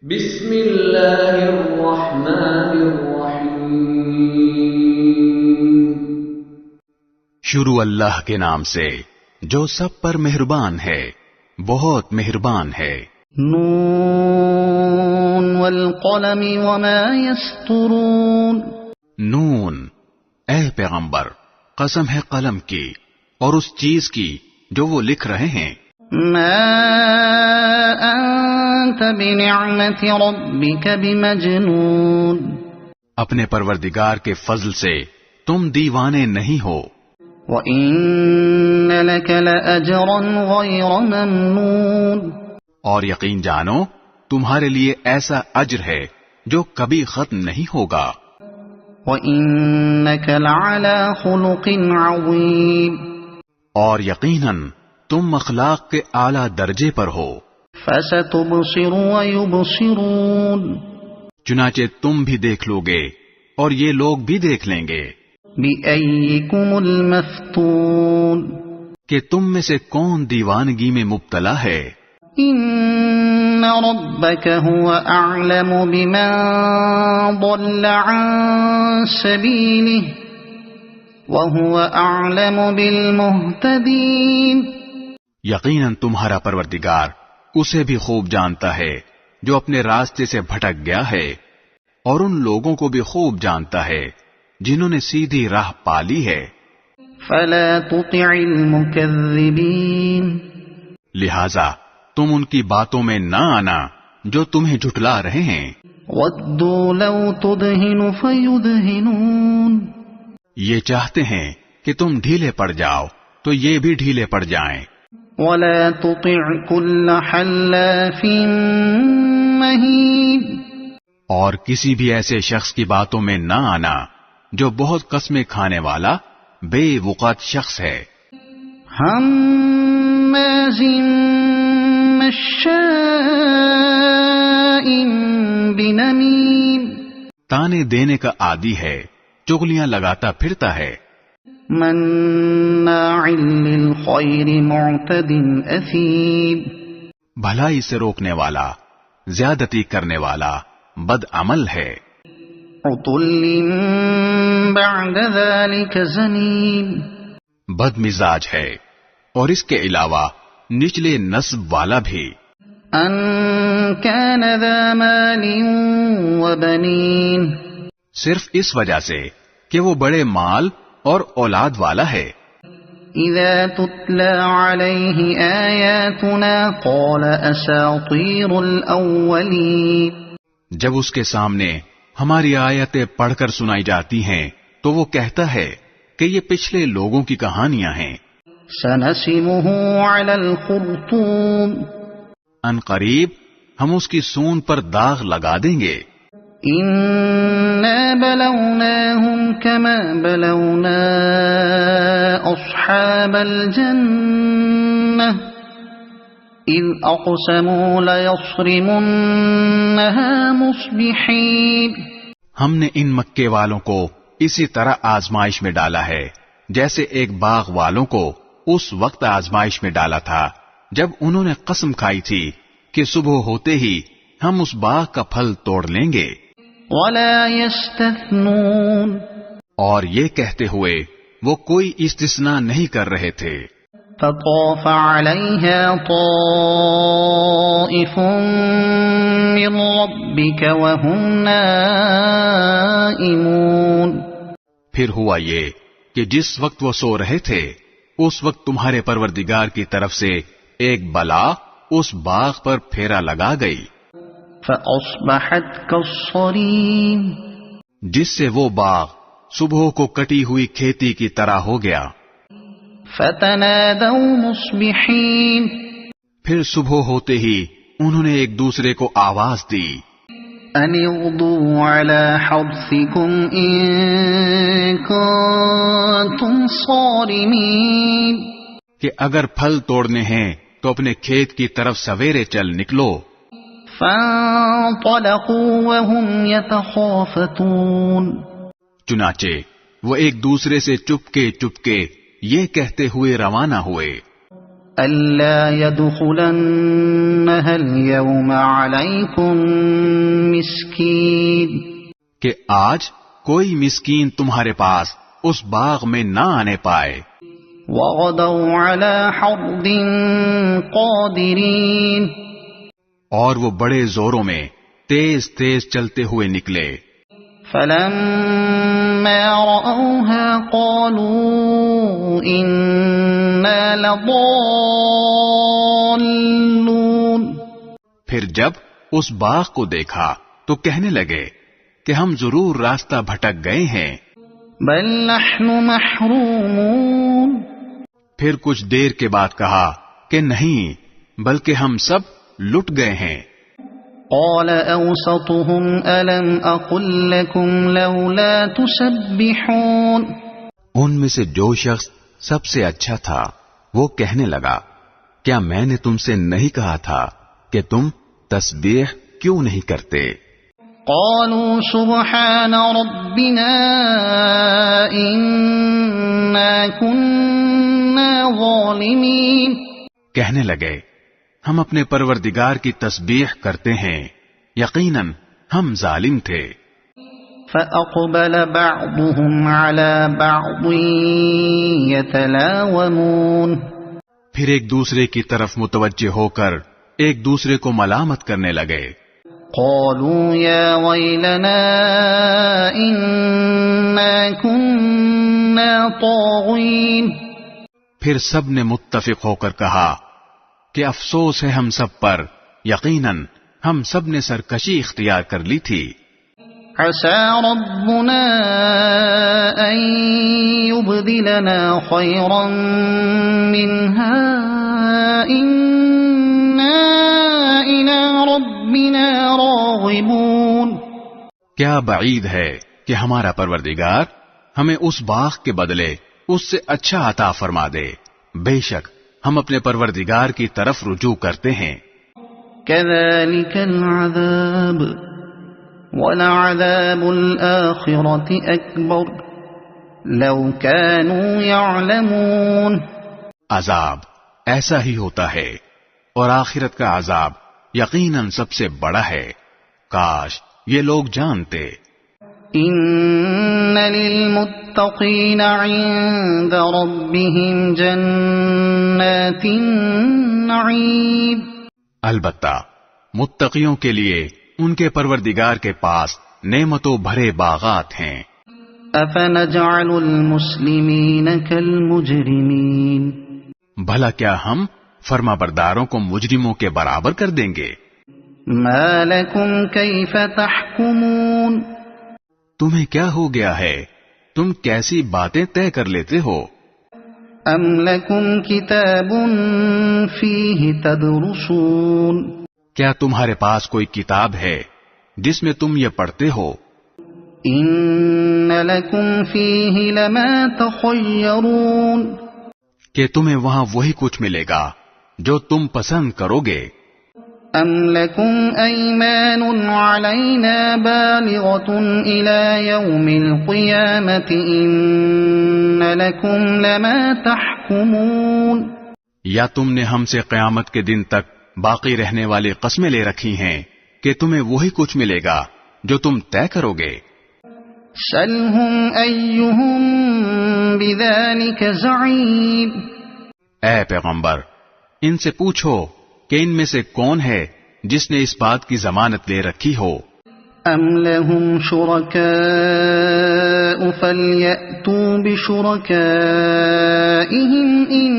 بسم اللہ الرحمن الرحیم شروع اللہ کے نام سے جو سب پر مہربان ہے، بہت مہربان ہے۔ نون والقلم وما يسطرون۔ نون، اے پیغمبر، قسم ہے قلم کی اور اس چیز کی جو وہ لکھ رہے ہیں۔ ما انت بنعمت ربک بمجنون۔ اپنے پروردگار کے فضل سے تم دیوانے نہیں ہو، وَإِنَّ لَكَ لَأَجْرًا غَيْرَ مَمْنُونٍ۔ اور یقین جانو تمہارے لیے ایسا اجر ہے جو کبھی ختم نہیں ہوگا۔ وَإِنَّكَ لَعَلَى خُلُقٍ عَظِيمٍ۔ اور یقیناً تم اخلاق کے اعلیٰ درجے پر ہو۔ فَسَتُبْصِرُ وَيُبْصِرُونَ۔ چنانچہ تم بھی دیکھ لو گے اور یہ لوگ بھی دیکھ لیں گے بِأَيِّكُمُ الْمَفْتُونُ۔ کہ تم میں سے کون دیوانگی میں مبتلا ہے۔ إِنَّ رَبَّكَ هُوَ أَعْلَمُ بِمَنْ ضَلَّ عَنْ سَبِيلِهِ وَهُوَ أَعْلَمُ بِالْمُهْتَدِينَ۔ یقیناً تمہارا پروردگار اسے بھی خوب جانتا ہے جو اپنے راستے سے بھٹک گیا ہے، اور ان لوگوں کو بھی خوب جانتا ہے جنہوں نے سیدھی راہ پالی ہے۔ فَلَا تُطِعِ الْمُكَذِّبِينَ۔ لہذا تم ان کی باتوں میں نہ آنا جو تمہیں جھٹلا رہے ہیں۔ وَدُّوا لَوْ تُدْهِنُ فَيُدْهِنُونَ۔ یہ چاہتے ہیں کہ تم ڈھیلے پڑ جاؤ تو یہ بھی ڈھیلے پڑ جائیں۔ وَلَا تُطِعْ كُلَّ حَلَّافٍ مَّهِينٍ۔ اور کسی بھی ایسے شخص کی باتوں میں نہ آنا جو بہت قسمیں کھانے والا بے وقت شخص ہے۔ ہمازٍ مشاء بنمیم۔ تانے دینے کا عادی ہے، چغلیاں لگاتا پھرتا ہے۔ مناع للخیر معتد اثیم۔ بھلائی سے روکنے والا، زیادتی کرنے والا، بد عمل ہے۔ عتل بعد ذلك زنیم۔ بد مزاج ہے اور اس کے علاوہ نچلے نسب والا بھی۔ ان كان ذا مال وبنین۔ صرف اس وجہ سے کہ وہ بڑے مال اور اولاد والا ہے۔ اذا تتلى عليه آیاتنا قال اساطیر الاولین۔ جب اس کے سامنے ہماری آیتیں پڑھ کر سنائی جاتی ہیں تو وہ کہتا ہے کہ یہ پچھلے لوگوں کی کہانیاں ہیں۔ سنسمه على الخرطوم۔ ان قریب ہم اس کی سون پر داغ لگا دیں گے۔ انا بلوناهم كما بلونا اصحاب الجنة اذ اقسموا ليصرمنها مصبحين۔ ہم نے ان مکے والوں کو اسی طرح آزمائش میں ڈالا ہے جیسے ایک باغ والوں کو اس وقت آزمائش میں ڈالا تھا جب انہوں نے قسم کھائی تھی کہ صبح ہوتے ہی ہم اس باغ کا پھل توڑ لیں گے۔ ولا يستثنون۔ اور یہ کہتے ہوئے وہ کوئی استثناء نہیں کر رہے تھے۔ فطاف عليها طائف من ربك وهم نائمون۔ پھر ہوا یہ کہ جس وقت وہ سو رہے تھے اس وقت تمہارے پروردگار کی طرف سے ایک بلا اس باغ پر پھیرا لگا گئی، فأصبحت كالصريم۔ جس سے وہ باغ صبح کو کٹی ہوئی کھیتی کی طرح ہو گیا۔ فتنادوا مصبحين۔ پھر صبح ہوتے ہی انہوں نے ایک دوسرے کو آواز دی، ان اغدوا على حرثكم ان كنتم صارمين۔ کہ اگر پھل توڑنے ہیں تو اپنے کھیت کی طرف سویرے چل نکلو۔ فانطلقوا وهم يتخافتون۔ چنانچہ وہ ایک دوسرے سے چپکے چپکے یہ کہتے ہوئے روانہ ہوئے، ألا يدخلنها اليوم عليكم مسكين کہ آج کوئی مسکین تمہارے پاس اس باغ میں نہ آنے پائے. وغدوا على حرد قادرين اور وہ بڑے زوروں میں تیز تیز چلتے ہوئے نکلے. فلما رأوها قالوا إنا لضالون پھر جب اس باغ کو دیکھا تو کہنے لگے کہ ہم ضرور راستہ بھٹک گئے ہیں. بل نحن محرومون پھر کچھ دیر کے بعد کہا کہ نہیں بلکہ ہم سب لٹ گئے ہیں. قال أوسطهم ألم أقل لكم لولا تسبحون ان میں سے جو شخص سب سے اچھا تھا وہ کہنے لگا کیا میں نے تم سے نہیں کہا تھا کہ تم تسبیح کیوں نہیں کرتے؟ قالوا سبحان ربنا إنا كنا ظالمين کہنے لگے ہم اپنے پروردگار کی تسبیح کرتے ہیں، یقیناً ہم ظالم تھے. فأقبل بعضهم على بعض يتلاومون پھر ایک دوسرے کی طرف متوجہ ہو کر ایک دوسرے کو ملامت کرنے لگے. قالوا يا ويلنا إنا كنا طاغين پھر سب نے متفق ہو کر کہا کہ افسوس ہے ہم سب پر، یقیناً ہم سب نے سرکشی اختیار کر لی تھی. عسى ربنا أن يبدلنا خيرا منها إنا إلى ربنا راغبون کیا بعید ہے کہ ہمارا پروردگار ہمیں اس باغ کے بدلے اس سے اچھا عطا فرما دے. بے شک ہم اپنے پروردگار کی طرف رجوع کرتے ہیں. كذلك العذاب ولعذاب الآخرة أكبر لو كانوا يعلمون عذاب ایسا ہی ہوتا ہے اور آخرت کا عذاب یقیناً سب سے بڑا ہے، کاش یہ لوگ جانتے. إن للمتقين عند ربهم جنات النعيم البتہ متقیوں کے لیے ان کے پروردگار کے پاس نعمتوں بھرے باغات ہیں. أفنجعل المسلمين كالمجرمين بھلا کیا ہم فرما برداروں کو مجرموں کے برابر کر دیں گے؟ ما لكم كيف تحكمون تمہیں کیا ہو گیا ہے؟ تم کیسی باتیں طے کر لیتے ہو؟ أم لكم كتاب فيه تدرسون کیا تمہارے پاس کوئی کتاب ہے جس میں تم یہ پڑھتے ہو؟ إن لكم فيه لما تخيرون کہ تمہیں وہاں وہی کچھ ملے گا جو تم پسند کرو گے. أم لكم أيمان علينا بالغة إلى يوم القيامة إن لكم لما تحكمون یا تم نے ہم سے قیامت کے دن تک باقی رہنے والی قسمیں لے رکھی ہیں کہ تمہیں وہی کچھ ملے گا جو تم طے کرو گے. سلهم أيهم بذلك زعيم اے پیغمبر ان سے پوچھو کہ ان میں سے کون ہے جس نے اس بات کی ضمانت لے رکھی ہو. أم لهم شركاء فليأتوا بشركائهم إن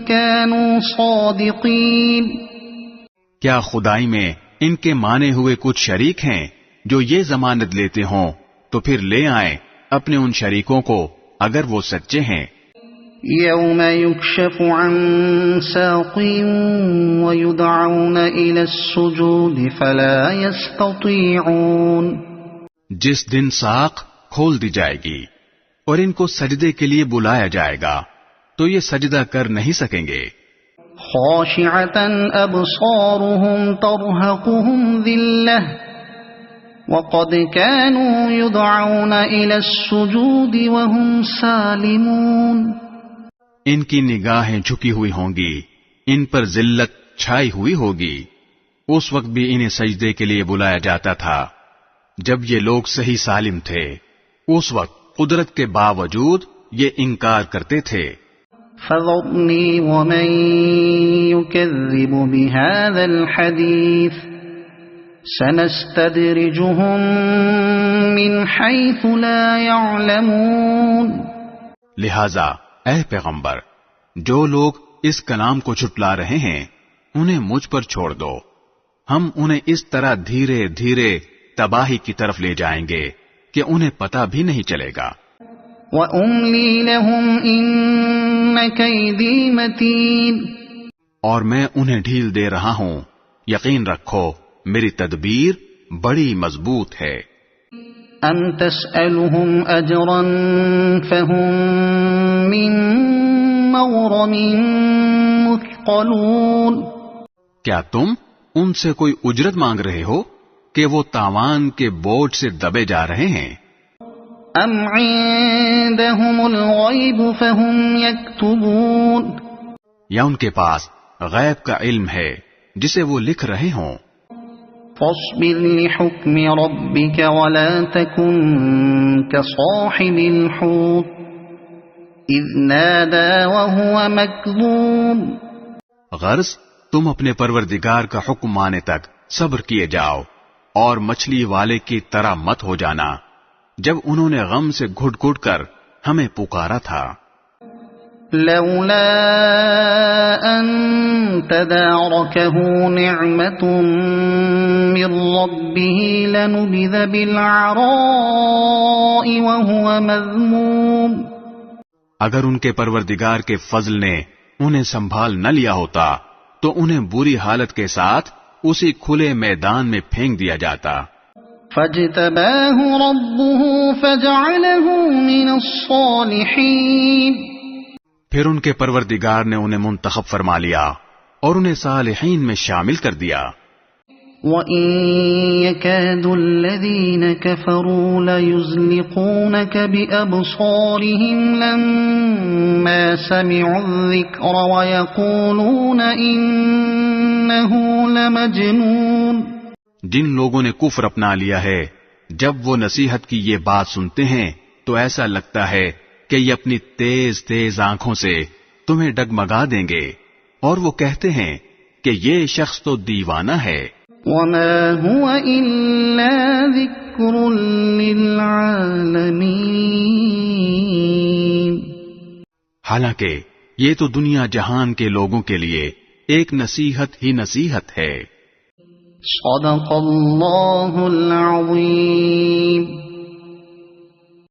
كانوا صادقين کیا خدائی میں ان کے مانے ہوئے کچھ شریک ہیں جو یہ ضمانت لیتے ہوں تو پھر لے آئیں اپنے ان شریکوں کو اگر وہ سچے ہیں. يوم يكشف عن ساق ويدعون إلى السجود فلا يستطيعون جس دن ساق کھول دی جائے گی اور ان کو سجدے کے لیے بلایا جائے گا تو یہ سجدہ کر نہیں سکیں گے. خاشعة أبصارهم ترهقهم ذلة وقد كانوا يدعون إلى السجود وهم سالمون ان کی نگاہیں جھکی ہوئی ہوں گی، ان پر ذلت چھائی ہوئی ہوگی۔ اس وقت بھی انہیں سجدے کے لیے بلایا جاتا تھا جب یہ لوگ صحیح سالم تھے، اس وقت قدرت کے باوجود یہ انکار کرتے تھے۔ فَذَرْنِي وَمَن يُكَذِّبُ بِهَذَا الْحَدِيثِ سَنَسْتَدْرِجُهُم مِّنْ حَيْثُ لَا يَعْلَمُونَ۔ لہذا اے پیغمبر، جو لوگ اس کلام کو جھٹلا رہے ہیں انہیں مجھ پر چھوڑ دو، ہم انہیں اس طرح دھیرے دھیرے تباہی کی طرف لے جائیں گے کہ انہیں پتہ بھی نہیں چلے گا۔ وَأُمْلِي لَهُمْ إِنَّ كَيْدِي مَتِينٌ۔ اور میں انہیں ڈھیل دے رہا ہوں، یقین رکھو میری تدبیر بڑی مضبوط ہے۔ أَمْ تَسْأَلُهُمْ أَجْرًا فَهُمْ مِنْ مَغْرَمٍ مُثْقَلُونَ۔ کیا تم ان سے کوئی اجرت مانگ رہے ہو کہ وہ تاوان کے بوجھ سے دبے جا رہے ہیں؟ أَمْ عِندَهُمُ الْغَيْبُ فَهُمْ يَكْتُبُونَ۔ یا ان کے پاس غیب کا علم ہے جسے وہ لکھ رہے ہوں۔ فاصبر لحكم ربك ولا تكن كصاحب الحوت إذ نادى وهو مكظوم۔ غرض تم اپنے پروردگار کا حکم مانے تک صبر کیے جاؤ اور مچھلی والے کی طرح مت ہو جانا جب انہوں نے غم سے گھٹ گھٹ کر ہمیں پکارا تھا۔ لولا ان تداركه نعمة من ربه لنبذ بالعراء وهو مذموم۔ اگر ان کے پروردگار کے فضل نے انہیں سنبھال نہ لیا ہوتا تو انہیں بری حالت کے ساتھ اسی کھلے میدان میں پھینک دیا جاتا۔ فاجتباه ربه فجعله من الصالحين۔ پھر ان کے پروردگار نے انہیں منتخب فرما لیا اور انہیں صالحین میں شامل کر دیا۔ وَإِن يَكَادُ الَّذِينَ كَفَرُوا لَيُزْلِقُونَكَ بِأَبْصَارِهِمْ لَمَّا سَمِعُوا الذِّكْرَ وَيَقُولُونَ إِنَّهُ لَمَجْنُونٌ۔ جن لوگوں نے کفر اپنا لیا ہے جب وہ نصیحت کی یہ بات سنتے ہیں تو ایسا لگتا ہے کہ یہ اپنی تیز تیز آنکھوں سے تمہیں ڈگمگا دیں گے، اور وہ کہتے ہیں کہ یہ شخص تو دیوانہ ہے۔ وَمَا هُوَ إِلَّا ذِكْرٌ لِّلْعَالَمِينَ۔ حالانکہ یہ تو دنیا جہان کے لوگوں کے لیے ایک نصیحت ہی نصیحت ہے۔ صدق اللہ العظیم۔